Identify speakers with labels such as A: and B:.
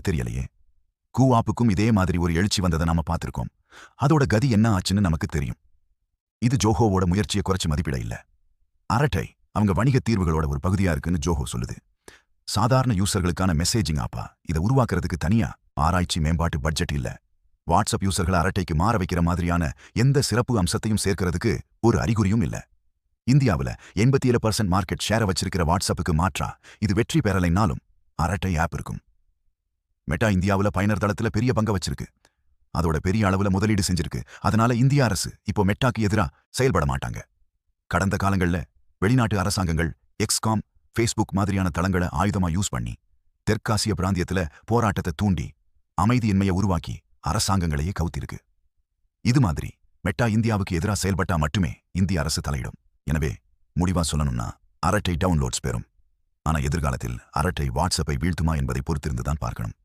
A: தெரியலையே. கூஆப்புக்கும் இதே மாதிரி ஒரு எழுச்சி வந்ததை நாம பார்த்திருக்கோம். அதோட கதி என்ன ஆச்சுன்னு நமக்கு தெரியும். இது ஜோஹோவோட முயற்சியை குறைச்சு மதிப்பிட இல்ல. அரட்டை அவங்க வணிக தீர்வுகளோட ஒரு பகுதியா இருக்குன்னு ஜோஹோ சொல்லுது. சாதாரண யூசர்களுக்கான மெசேஜிங் ஆப்பா இதை உருவாக்குறதுக்கு தனியா ஆராய்ச்சி மேம்பாட்டு பட்ஜெட் இல்ல. வாட்ஸ்அப் யூசர்களை அரட்டைக்கு மாற வைக்கிற மாதிரியான எந்த சிறப்பு அம்சத்தையும் சேர்க்கிறதுக்கு ஒரு அறிகுறியும் இல்ல. இந்தியாவில் 87% மார்க்கெட் ஷேரை வச்சிருக்கிற வாட்ஸ்அப்புக்கு மாற்றா இது வெற்றி பெறலைனாலும் அரட்டை ஆப் இருக்கும். மெட்டா இந்தியாவில் பயனர் தளத்துல பெரிய பங்க வச்சிருக்கு. அதோட பெரிய அளவுல முதலீடு செஞ்சிருக்கு. அதனால இந்திய அரசு இப்போ மெட்டாக்கு எதிரா செயல்பட மாட்டாங்க. கடந்த காலங்கள்ல வெளிநாட்டு அரசாங்கங்கள் எக்ஸ்காம், ஃபேஸ்புக் மாதிரியான தளங்களை ஆயுதமா யூஸ் பண்ணி தெற்காசிய பிராந்தியத்துல போராட்டத்தை தூண்டி அமைதியின்மையை உருவாக்கி அரசாங்கங்களையே கவுத்திருக்கு. இது மாதிரி மெட்டா இந்தியாவுக்கு எதிராக செயல்பட்டா மட்டுமே இந்திய அரசு தலையிடும். எனவே முடிவா சொல்லணும்னா அரட்டை டவுன்லோட்ஸ் பெறும். ஆனா எதிர்காலத்தில் அரட்டை வாட்ஸ்அப்பை வீழ்த்துமா என்பதை பொறுத்திருந்துதான் பார்க்கணும்.